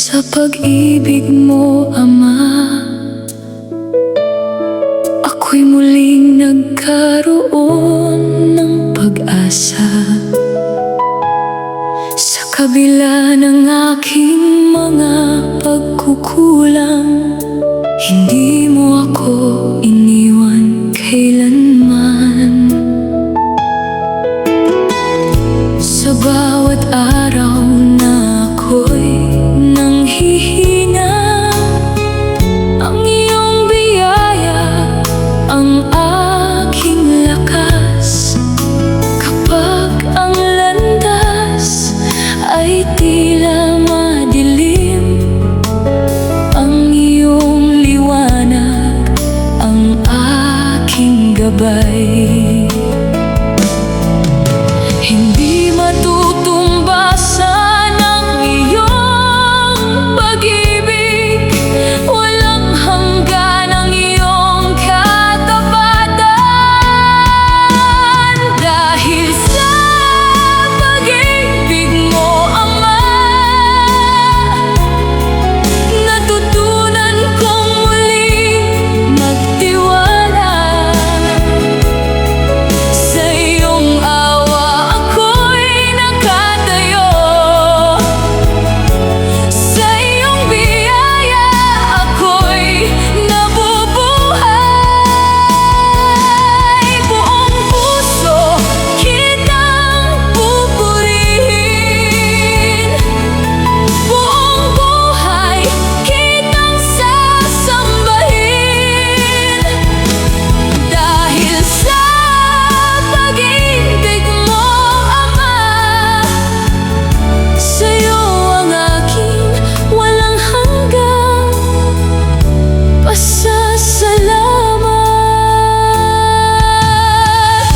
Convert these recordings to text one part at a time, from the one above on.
Sa pag-ibig mo, Ama, ako'y muling nagkaroon ng pag-asa. Sa kabila ng aking mga pagkukulang, hindi mo ako iniwan kailanman. Sa bawat araw na ako'y nanghihina, ang iyong biyaya ang aking lakas. Kapag ang landas ay tila madilim, ang iyong liwanag ang aking gabay. Hindi matutumbasan ang iyong pag-ibig, walang hanggan ang iyong katapatan. Dahil sa pag-ibig mo, Ama, natutunan kong muling magtiwala. Sa iyong awa ako'y nakatayo, sa iyong biyaya ako'y nabubuhay. Buong puso kitang pupurihin, buong buhay kitang sasambahin. Dahil sa pag-ibig mo, Ama, sa'yo ang aking walang hanggang pasasalamat.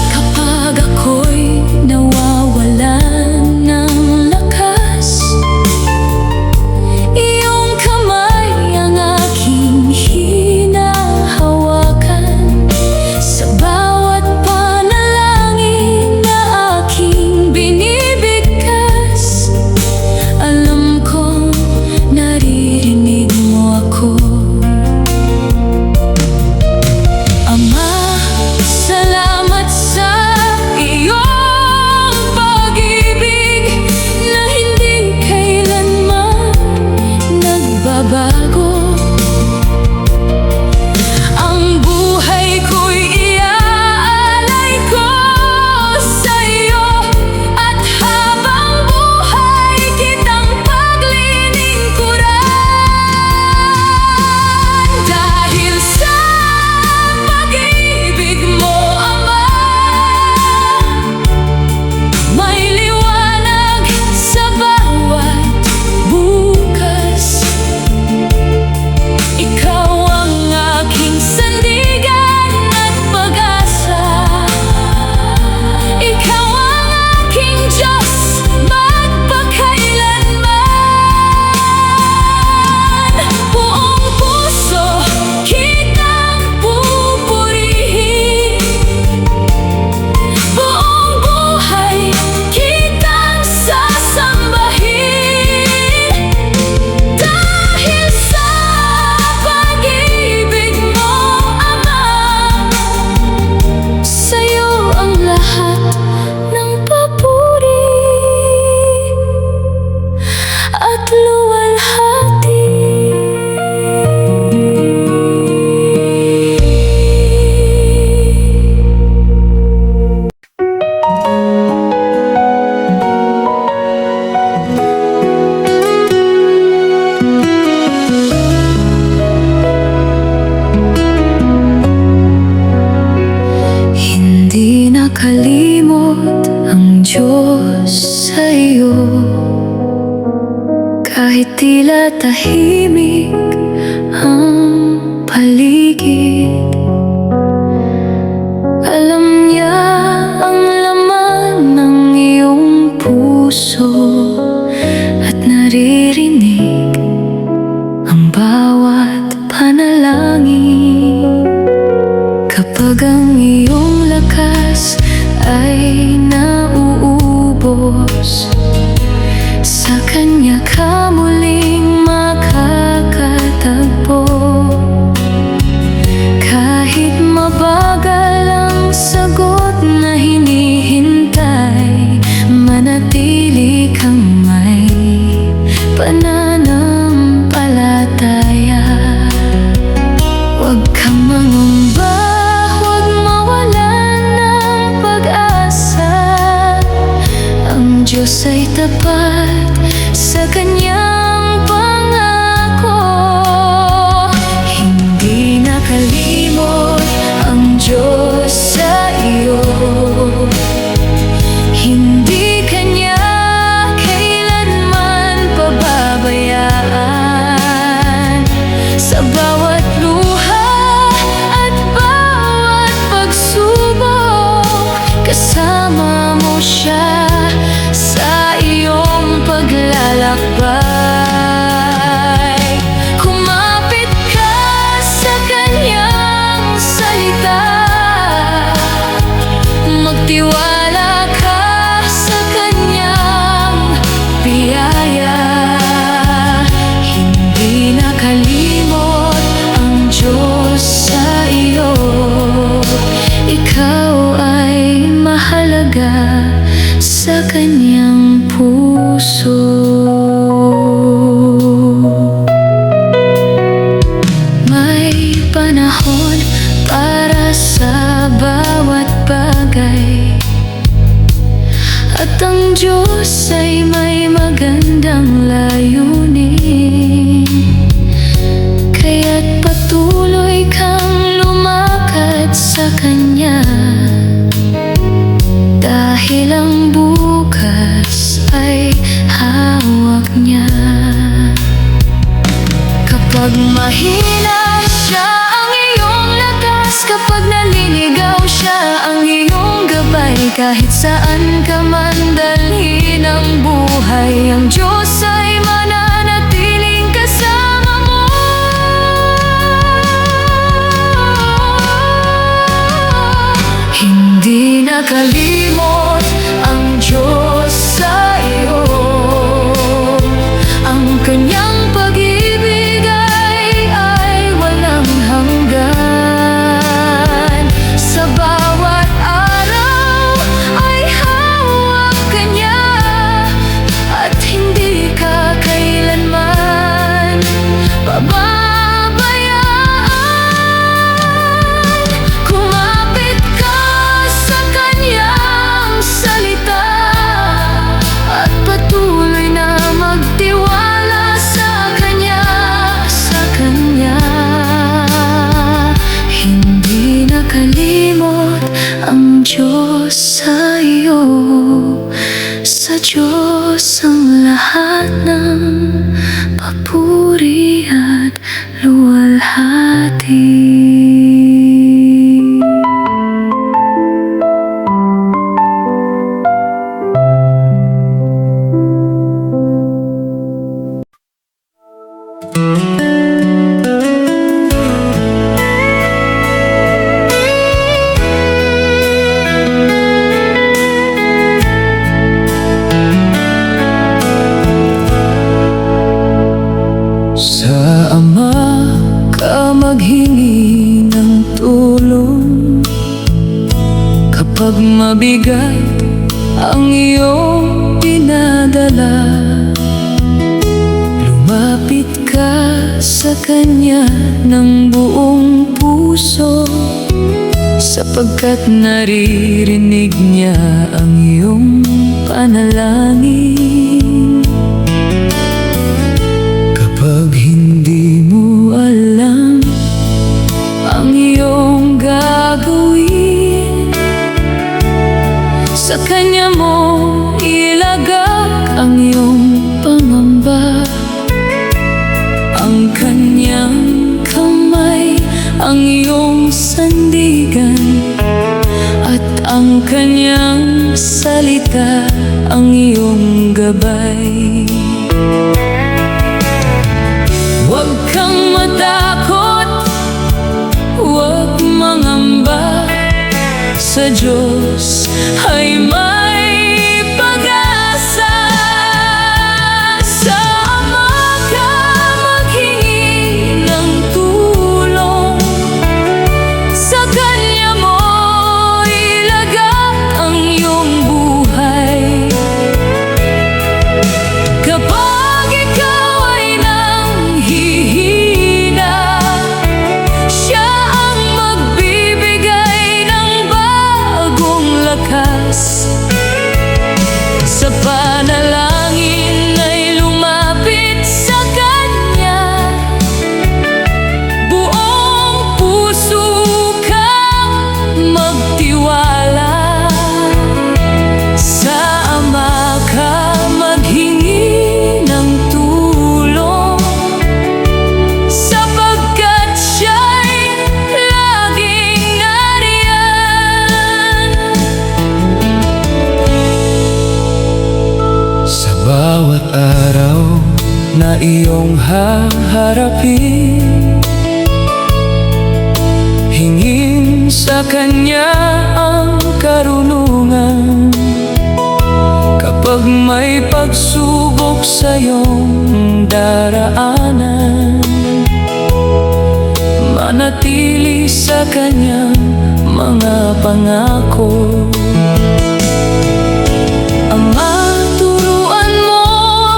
Kapag ako'y nawawalan ng lakas, iyong kamay ang aking hinahawakan. Sa bawat panalangin na aking binibigkas, alam kong naririnig mo ako. Ama, salamat sa iyong pag-ibig na hindi kailanman nagbabago. Ang buhay ko'y iaalay ko sa iyo, at habang buhay kitang paglilingkuran. Dahil sa pag-ibig mo, Ama, may liwanag sa bawat bukas. Ikaw ang aking sandigan at pag-asa. Ikaw ang aking Diyos magpakailanman. Buong puso kitang pupurihin, buong buhay kitang sasambahin. Dahil sa pag-ibig mo, Ama, sa'yo ang lahat ng papuri at luwalhati. Hindi nakalimot ang Diyos sa iyo, kahit tila tahimik ang paligid. Alam niya ang laman ng iyong puso at naririnig ang bawat panalangin. Kapag ang iyong lakas ay nauubos, sa Kanya ka muling mananatili kang may pananampalataya. Huwag kang mangamba, huwag mawalan ng pag-asa. Ang Diyos ay tapat sa Kanyang pangako. Hindi nakalimot ang Diyos sa iyo. Hindi Kanya kailanman pababayaan. Sa bawat luha at bawat pagsubok, kasama mo siya sa iyong paglalakbay. Kumapit ka sa Kanyang salita, magtiwala ka sa Kanyang biyaya. Hindi nakalimot ang Diyos sa iyo. Ikaw ay mahalaga sa Kanyang puso. May panahon para sa bawat bagay, at ang Diyos ay may magandang layunin. Kaya't patuloy kang lumakad sa Kanya, dahil ang bukas ay hawak niya. Kapag mahina siya ang iyong lakas, kapag naliligaw siya ang iyong gabay, kahit saan ka man dalhin ang buhay, ang Diyos ay mananatiling kasama mo. Hindi nakalimot ang Diyos sa iyo. Ang Kanyang pag-ibig ay walang hanggan. Sa bawat araw ay hawak ka niya, at hindi ka kailanman pababayaan. Kumapit ka sa Kanyang salita, at patuloy na magtiwala sa Kanya, sa Kanya. Hindi nakalimot ang Diyos sa iyo. Sa Diyos ang lahat ng papuri at luwalhati. Sa Ama ka maghingi ng tulong, kapag mabigat ang iyong dinadala. Lumapit ka sa Kanya ng buong puso, sapagkat naririnig niya ang iyong panalangin. Kapag hindi mo alam ang iyong gagawin, sa Kanya mo ilagak ang iyong pangamba. Ang Kanyang kamay ang iyong sandigan, at ang Kanyang salita ang iyong gabay. Huwag kang matakot, huwag mangamba, sa Diyos ay may pag-asa. Sa Ama ka maghingi ng tulong, sa Kanya mo ilagak ang iyong buhay. na iyong haharapin. Hingin sa Kanya ang karunungan kapag may pagsubok sa iyong daraanan. Manatili sa Kanyang mga pangako. Ama, turuan mo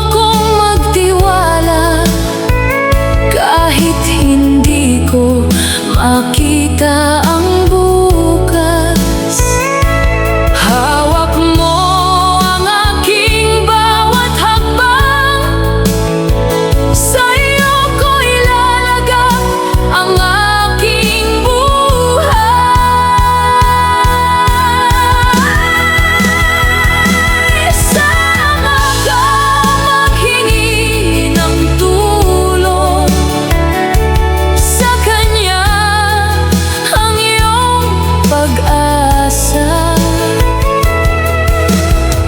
akong magtiwala kahit hindi ko makita ang bukas. Hawak mo ang aking bawat hakbang, sa iyo ko ilalagak ang aking buhay. Sama ka maghingi ng tulong, sa Kanya ang iyong pag-asa.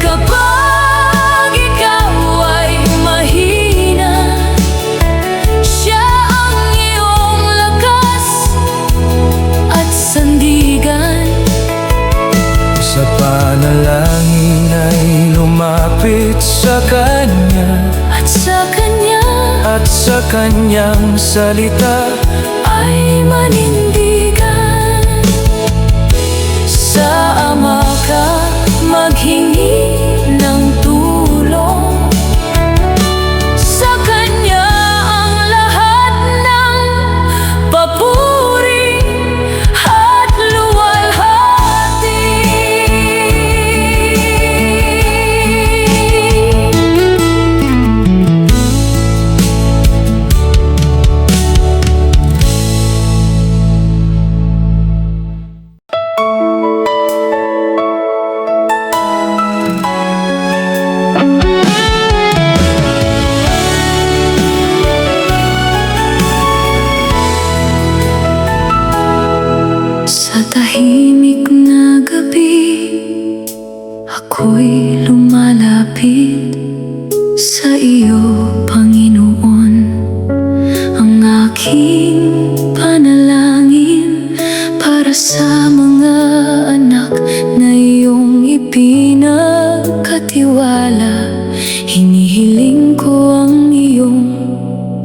Kapag ikaw ay mahina, Siya ang iyong lakas at sandigan. Sa panalangin ay lumapit sa Kanya, At sa Kanya at sa Kanyang salita ay manindigan. Sa Ama ka maghingi ng tulong, sa Kanya ang lahat ng papuri at luwalhati. Sa tahimik na gabi, ako'y lumalapit sa iyo, Panginoon. Ang aking panalangin para sa mga anak na iyong ipinagkatiwala. Hinihiling ko ang iyong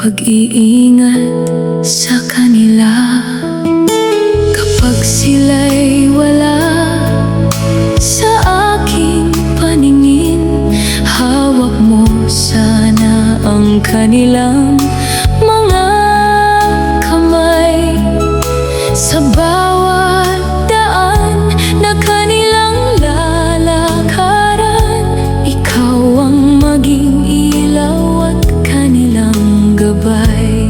pag-iingat sa kanila. Kapag sila'y wala sa aking paningin, hawak mo sana ang kanilang mga kamay. Sa bawat daan na kanilang lalakaran, ikaw ang maging ilaw at kanilang gabay.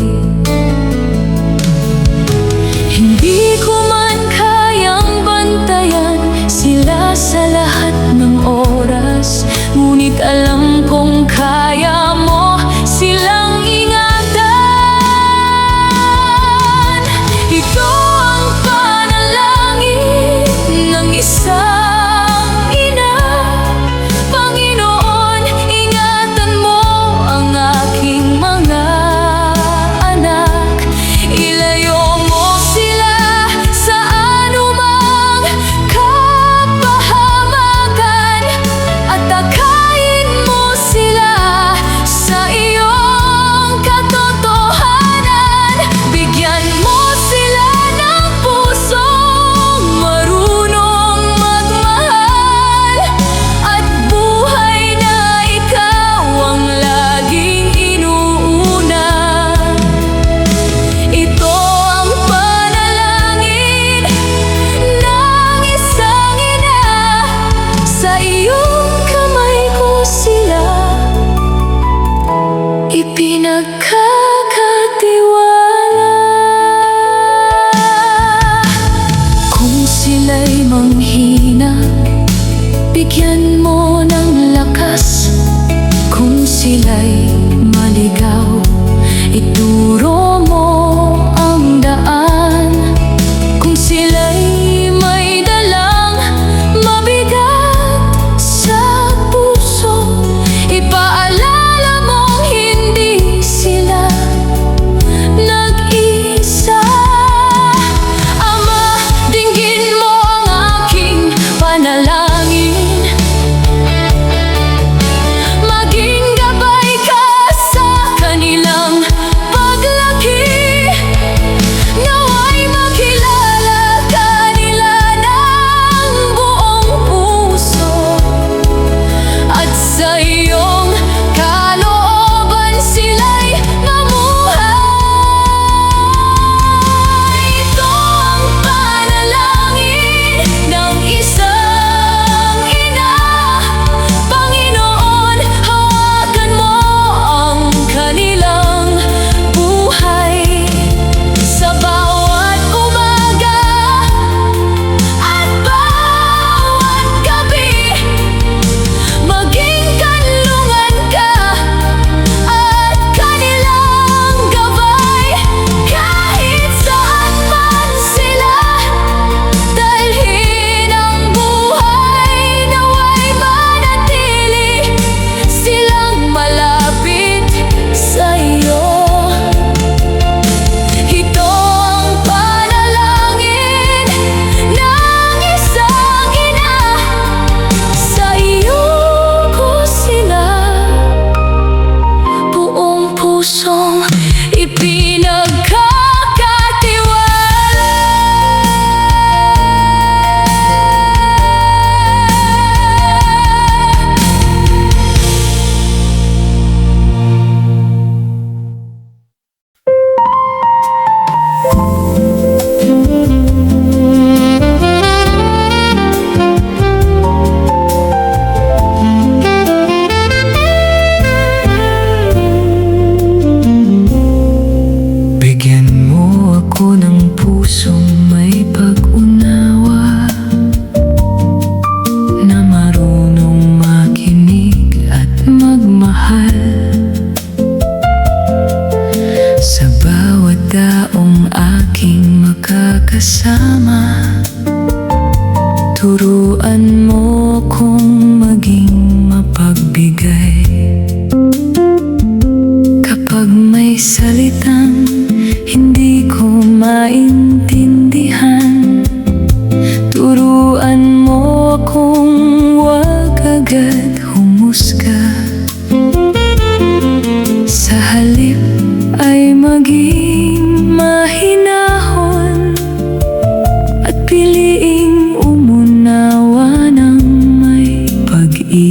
Hindi ko man kayang bantayan sila sa lahat ng oras, ngunit alam kong kaya mo silang ingatan. Ito ang panalangin ng isang ina. Panginoon, ingatan mo ang aking mga anak. Ilayo mo sila sa anumang kapahamakan, at takayin mo sila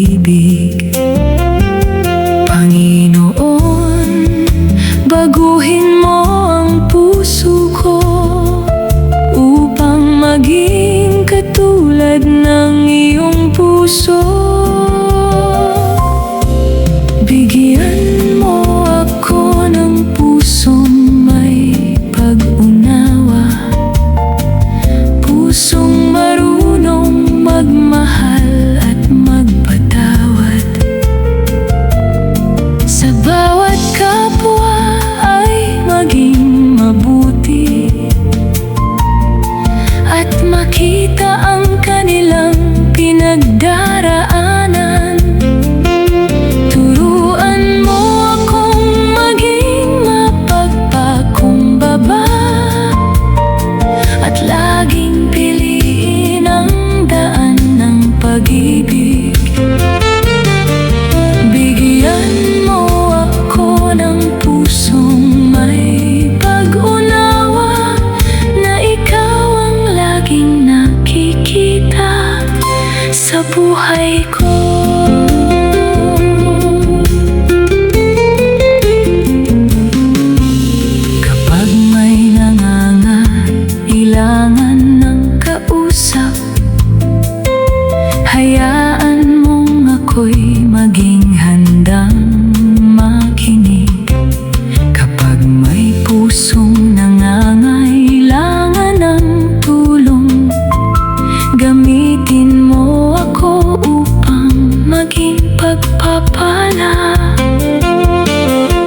pag-ibig. Panginoon, baguhin mo ang puso ko upang maging katulad ng iyong puso. Bigyan mo ako ng pusong may pag-unawa, pusong marunong magmahal at magpatawad. Sa bawat kapwa ay maging mabuti at makita ang kanilang pinagdaraanan. Turuan mo akong maging mapagpakumbaba at laging piliin ang daan ng pag-ibig. Bigyan mo ako ng pusong may pag-unawa, na ikaw ang laging nakikita sa buhay ko. Kapag may nangangailangan ng kausap, hayaan mong ako'y maging handang makinig. Kapag may pusong nangangailangan ng tulong, gamitin mo ako upang maging pagpapala.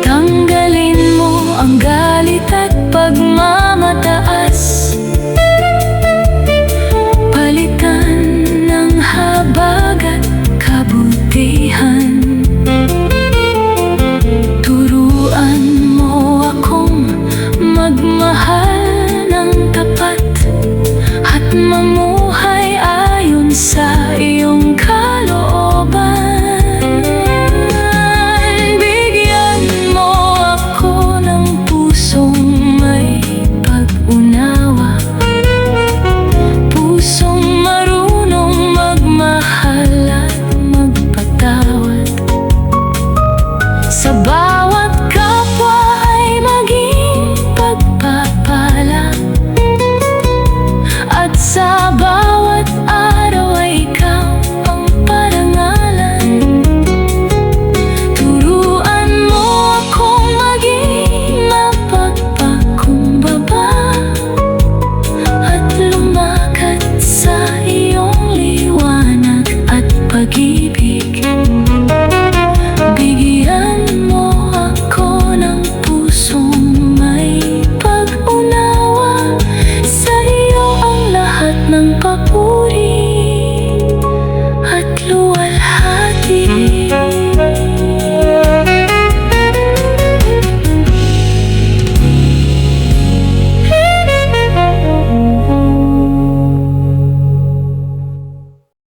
Tanggalin mo ang galit at pagmamataas, palitan ng habag at kabutihan.